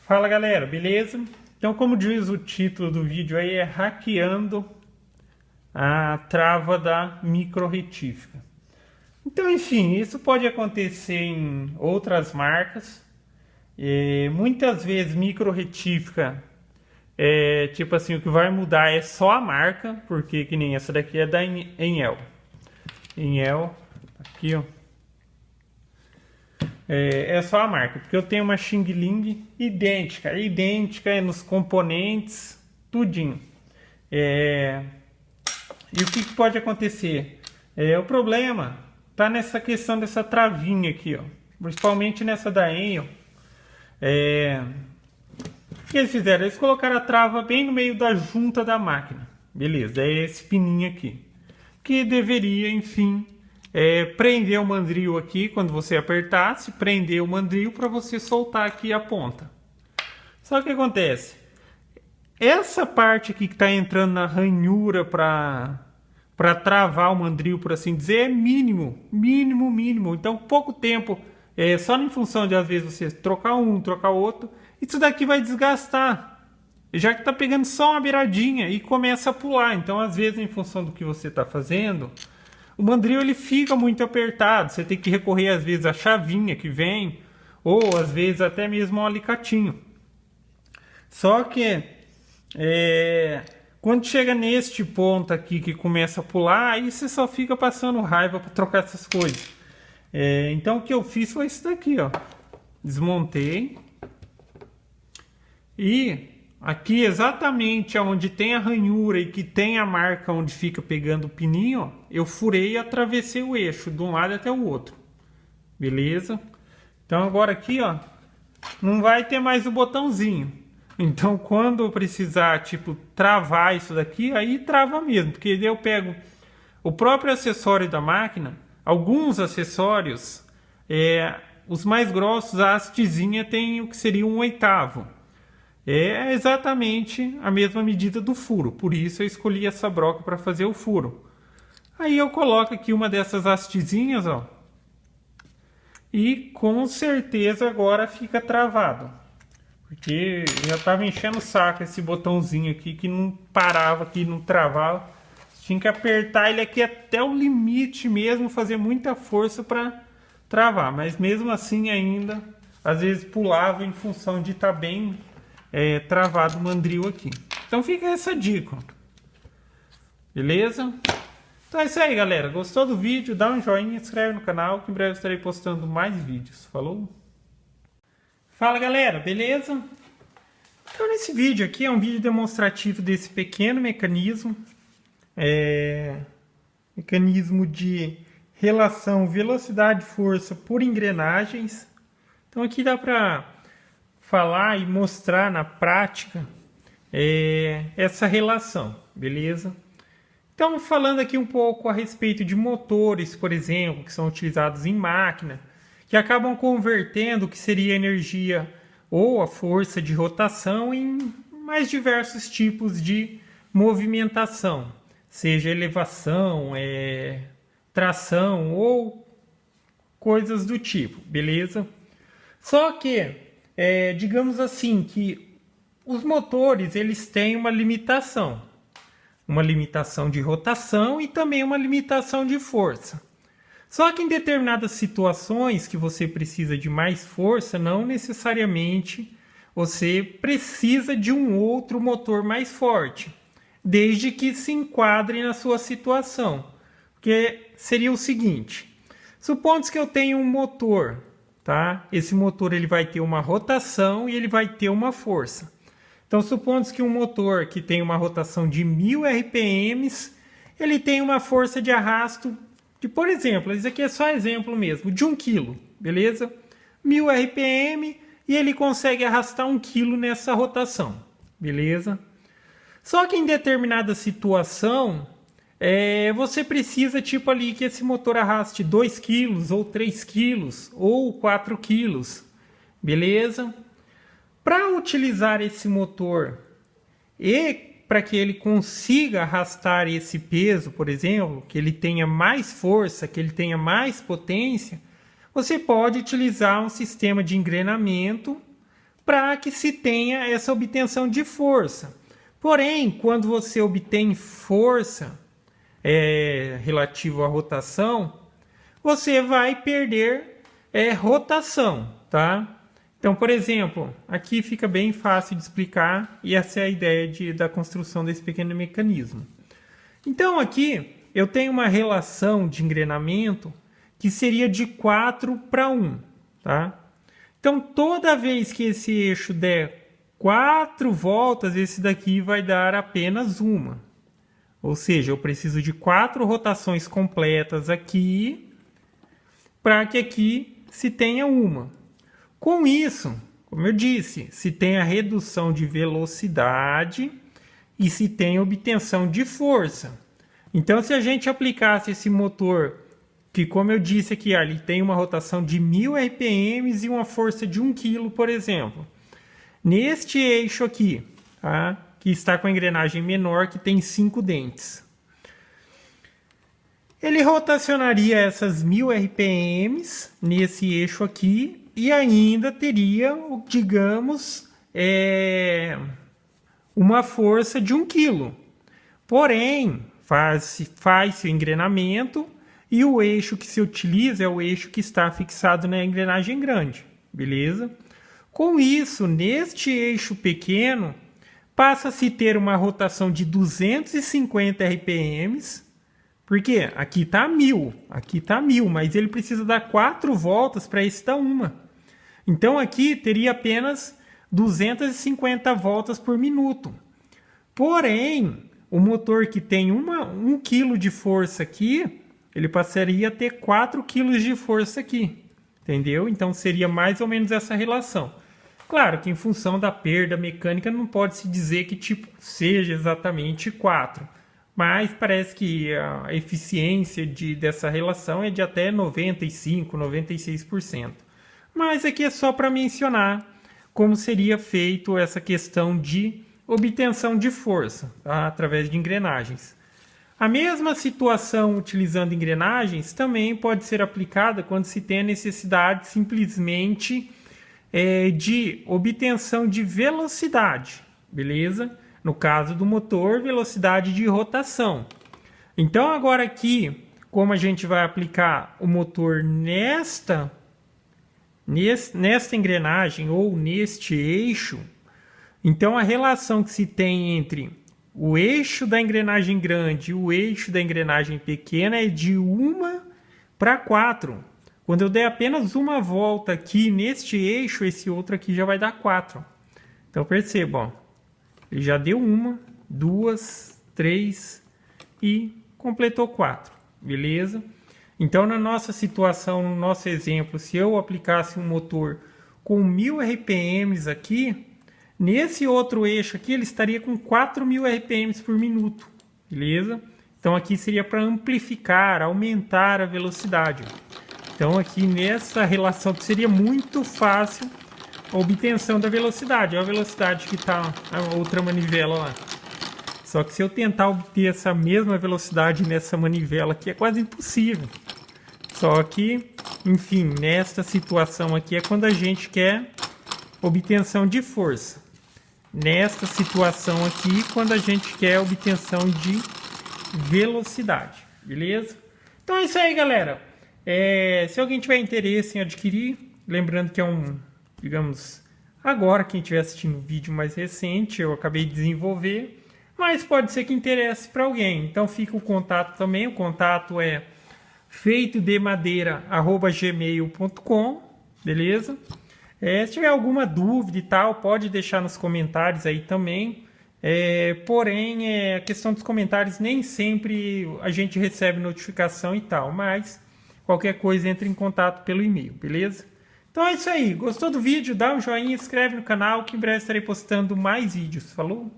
Fala galera, beleza? Então, como diz o título do vídeo aí, é hackeando a trava da micro retífica. Então, enfim, isso pode acontecer em outras marcas. Muitas vezes micro retífica tipo assim, o que vai mudar é só a marca, porque que nem essa daqui é da Enel. Enel, aqui ó. É só a marca, porque eu tenho uma Xing Ling idêntica nos componentes, tudinho. E o que pode acontecer? O problema tá nessa questão dessa travinha aqui, ó, principalmente nessa da Enel. O que eles fizeram? Eles colocaram a trava bem no meio da junta da máquina, beleza? É esse pininho aqui, que deveria, enfim, prender o mandril aqui, quando você apertasse, prender o mandril para você soltar aqui a ponta. Só que acontece, essa parte aqui que está entrando na ranhura para travar o mandril, por assim dizer, é mínimo. Então, pouco tempo, só em função de às vezes você trocar um, trocar outro, isso daqui vai desgastar, já que está pegando só uma beiradinha e começa a pular. Então, às vezes, em função do que você está fazendo, o mandril ele fica muito apertado, você tem que recorrer às vezes à chavinha que vem, ou às vezes até mesmo ao alicatinho. Só que quando chega neste ponto aqui que começa a pular, aí você só fica passando raiva para trocar essas coisas. Então o que eu fiz foi isso daqui, ó. Desmontei. E aqui exatamente onde tem a ranhura e que tem a marca onde fica pegando o pininho, ó, eu furei e atravessei o eixo de um lado até o outro. Beleza? Então agora aqui, ó, não vai ter mais o botãozinho. Então quando eu precisar, tipo, travar isso daqui, aí trava mesmo. Porque eu pego o próprio acessório da máquina, alguns acessórios, os mais grossos, a hastezinha tem o que seria 1/8. É exatamente a mesma medida do furo, por isso eu escolhi essa broca para fazer o furo. Aí eu coloco aqui uma dessas hastezinhas, ó, e com certeza agora fica travado, porque já estava enchendo o saco esse botãozinho aqui que não parava, que não travava. Tinha que apertar ele aqui até o limite mesmo, fazer muita força para travar, mas mesmo assim ainda às vezes pulava em função de estar bem travado o mandril aqui. Então fica essa dica, beleza? Então é isso aí, galera. Gostou do vídeo? Dá um joinha, se inscreve no canal, que em breve estarei postando mais vídeos. Falou? Fala, galera, beleza? Então nesse vídeo aqui é um vídeo demonstrativo desse pequeno mecanismo, mecanismo de relação velocidade-força por engrenagens. Então aqui dá para falar e mostrar na prática essa relação, beleza? Então, falando aqui um pouco a respeito de motores, por exemplo, que são utilizados em máquina, que acabam convertendo o que seria energia ou a força de rotação em mais diversos tipos de movimentação, seja elevação, tração ou coisas do tipo, beleza? Só que digamos assim que os motores eles têm uma limitação de rotação e também uma limitação de força. Só que em determinadas situações que você precisa de mais força, não necessariamente você precisa de um outro motor mais forte, desde que se enquadre na sua situação. Porque seria o seguinte: supondo que eu tenho um motor, tá? Esse motor ele vai ter uma rotação e ele vai ter uma força. Então, supondo que um motor que tem uma rotação de 1000 RPMs, ele tem uma força de arrasto de, por exemplo, isso aqui é só exemplo mesmo, de 1 kg, beleza? 1000 RPM e ele consegue arrastar 1 kg nessa rotação, beleza? Só que em determinada situação, você precisa tipo ali que esse motor arraste 2 kg ou 3 kg ou 4 kg, beleza? Para utilizar esse motor e para que ele consiga arrastar esse peso, por exemplo, que ele tenha mais força, que ele tenha mais potência, você pode utilizar um sistema de engrenamento para que se tenha essa obtenção de força. Porém, quando você obtém força relativo à rotação, você vai perder rotação, tá? Então, por exemplo, aqui fica bem fácil de explicar e essa é a ideia da construção desse pequeno mecanismo. Então, aqui eu tenho uma relação de engrenamento que seria de 4:1, tá? Então, toda vez que esse eixo der 4 voltas, esse daqui vai dar apenas uma. Ou seja, eu preciso de 4 rotações completas aqui para que aqui se tenha uma. Com isso, como eu disse, se tem a redução de velocidade e se tem obtenção de força. Então, se a gente aplicasse esse motor, que como eu disse aqui, ele tem uma rotação de 1000 RPM e uma força de 1 kg, por exemplo. Neste eixo aqui, tá? Que está com a engrenagem menor, que tem 5 dentes. Ele rotacionaria essas 1000 RPMs nesse eixo aqui e ainda teria, digamos, uma força de 1 kg. Porém, faz-se o engrenamento e o eixo que se utiliza é o eixo que está fixado na engrenagem grande, beleza? Com isso, neste eixo pequeno, passa-se a ter uma rotação de 250 RPMs, porque aqui está 1000, mas ele precisa dar 4 voltas para esse dar uma. Então aqui teria apenas 250 voltas por minuto. Porém, o motor que tem 1 kg de força aqui, ele passaria a ter 4 kg de força aqui, entendeu? Então seria mais ou menos essa relação. Claro que em função da perda mecânica não pode se dizer que tipo seja exatamente 4, mas parece que a eficiência dessa relação é de até 95%, 96%. Mas aqui é só para mencionar como seria feito essa questão de obtenção de força, tá? Através de engrenagens. A mesma situação utilizando engrenagens também pode ser aplicada quando se tem a necessidade simplesmente de obtenção de velocidade, beleza? No caso do motor, velocidade de rotação. Então agora aqui, como a gente vai aplicar o motor nesta engrenagem ou neste eixo, então a relação que se tem entre o eixo da engrenagem grande e o eixo da engrenagem pequena é de 1:4. Quando eu der apenas uma volta aqui neste eixo, esse outro aqui já vai dar 4. Então percebam, ele já deu 1, 2, 3 e completou 4, beleza? Então na nossa situação, no nosso exemplo, se eu aplicasse um motor com 1000 RPMs aqui, nesse outro eixo aqui ele estaria com 4000 RPMs por minuto, beleza? Então aqui seria para amplificar, aumentar a velocidade. Então aqui nessa relação que seria muito fácil a obtenção da velocidade. Olha a velocidade que está a outra manivela lá. Só que se eu tentar obter essa mesma velocidade nessa manivela aqui é quase impossível. Só que, enfim, nesta situação aqui é quando a gente quer obtenção de força. Nesta situação aqui, quando a gente quer obtenção de velocidade, beleza? Então é isso aí, galera. Se alguém tiver interesse em adquirir, lembrando que é digamos, agora quem estiver assistindo o vídeo mais recente, eu acabei de desenvolver, mas pode ser que interesse para alguém. Então fica o contato também, o contato é feitodemadeira@gmail.com, beleza? Se tiver alguma dúvida e tal, pode deixar nos comentários aí também. Porém, a questão dos comentários nem sempre a gente recebe notificação e tal, mas qualquer coisa entre em contato pelo e-mail, beleza? Então é isso aí, gostou do vídeo? Dá um joinha, inscreve no canal que em breve estarei postando mais vídeos. Falou?